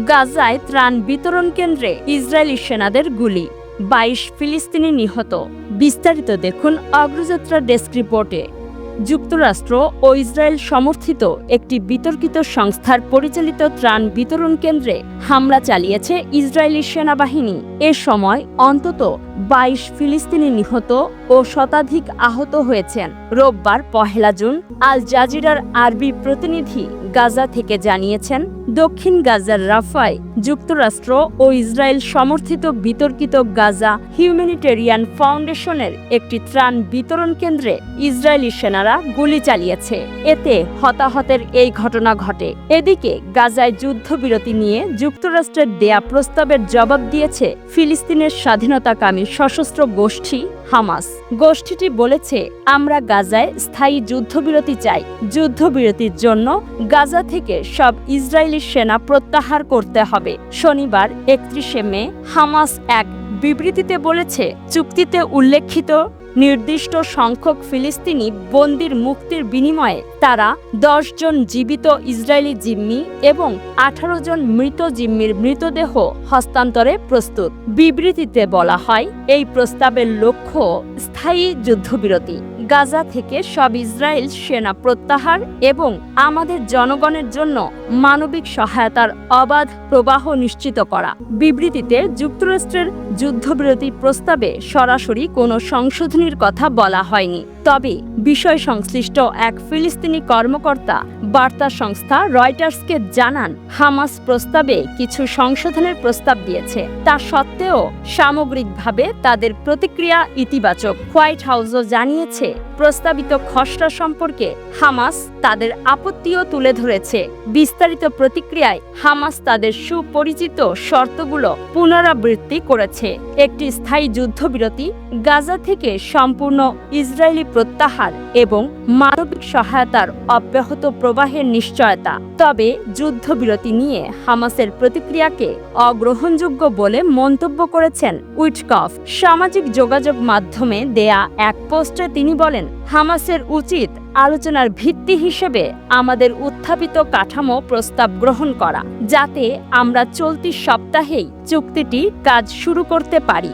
গাজায় ত্রাণ বিতরণ কেন্দ্রে ইসরায়েলি সেনাদের গুলি, 22 ফিলিস্তিনি নিহত। বিস্তারিত দেখুন অগ্রযাত্রা ডেস্ক রিপোর্টে। যুক্তরাষ্ট্র ও ইসরায়েল সমর্থিত একটি বিতর্কিত সংস্থার পরিচালিত ত্রাণ বিতরণ কেন্দ্রে হামলা চালিয়েছে ইসরায়েলি সেনাবাহিনী। এ সময় অন্তত 22 ফিলিস্তিনি নিহত ও শতাধিক আহত হয়েছেন। রোববার 1 জুন আল জাজিরার আরবি প্রতিনিধি গাজা থেকে জানিয়েছেন, দক্ষিণ গাজার রাফায় যুক্তরাষ্ট্র ও ইসরায়েল সমর্থিত বিতর্কিত গাজা হিউম্যানিটেরিয়ান ফাউন্ডেশনের একটি ত্রাণ বিতরণ কেন্দ্রে ইসরায়েলি সেনারা গুলি চালিয়েছে। এতে হতাহতের এই ঘটনা ঘটে। এদিকে গাজায় যুদ্ধবিরতি নিয়ে যুক্তরাষ্ট্রের দেয়া প্রস্তাবের জবাব দিয়েছে ফিলিস্তিনের স্বাধীনতাকামী সশস্ত্র গোষ্ঠী হামাস। গোষ্ঠীটি বলেছে, আমরা গাজায় স্থায়ী যুদ্ধবিরতি চাই। যুদ্ধবিরতির জন্য গাজা থেকে সব ইসরায়েলি সেনা প্রত্যাহার করতে হবে। শনিবার 31 মে হামাস এক বিবৃতিতে বলেছে, চুক্তিতে উল্লেখিত নির্দিষ্ট সংখ্যক ফিলিস্তিনি বন্দির মুক্তির বিনিময়ে তারা 10 জন জীবিত ইসরায়েলি জিম্মি এবং 18 জন মৃত জিম্মির মৃতদেহ হস্তান্তরে প্রস্তুত। বিবৃতিতে বলা হয়, এই প্রস্তাবের লক্ষ্য স্থায়ী যুদ্ধবিরতি, গাজা থেকে সব ইসরায়েল সেনা প্রত্যাহার এবং আমাদের জনগণের জন্য মানবিক সহায়তার অবাধ প্রবাহ নিশ্চিত করা। বিবৃতিতে যুক্তরাষ্ট্রের যুদ্ধবিরতি প্রস্তাবে সরাসরি কোনো সংশোধনীর কথা বলা হয়নি। তবে বিষয় সংশ্লিষ্ট এক ফিলিস্তিনি কর্মকর্তা বার্তা সংস্থা রয়টার্সকে জানান, হামাস প্রস্তাবে কিছু সংশোধনের প্রস্তাব দিয়েছে। তা সত্ত্বেও সামগ্রিকভাবে তাদের প্রতিক্রিয়া ইতিবাচক। হোয়াইট হাউসও জানিয়েছে, প্রস্তাবিত খসড়া সম্পর্কে হামাস তাদের আপত্তিও তুলে ধরেছে। বিস্তারিত প্রতিক্রিয়ায় হামাস তাদের সুপরিচিত শর্তগুলো পুনরাবৃত্তি করেছে: একটি স্থায়ী যুদ্ধবিরতি, গাজা থেকে সম্পূর্ণ ইসরায়েলি প্রত্যাহার এবং মানবিক সহায়তার অব্যাহত প্রবাহের নিশ্চয়তা। তবে যুদ্ধবিরতি নিয়ে হামাসের প্রতিক্রিয়াকে অগ্রহণযোগ্য বলে মন্তব্য করেছেন উইটকফ। সামাজিক যোগাযোগ মাধ্যমে দেয়া এক পোস্টে তিনি বলেন, হামাসের উচিত আলোচনার ভিত্তি হিসেবে আমাদের উত্থাপিত কাঠামো প্রস্তাব গ্রহণ করা, যাতে আমরা চলতি সপ্তাহেই চুক্তিটি কাজ শুরু করতে পারি।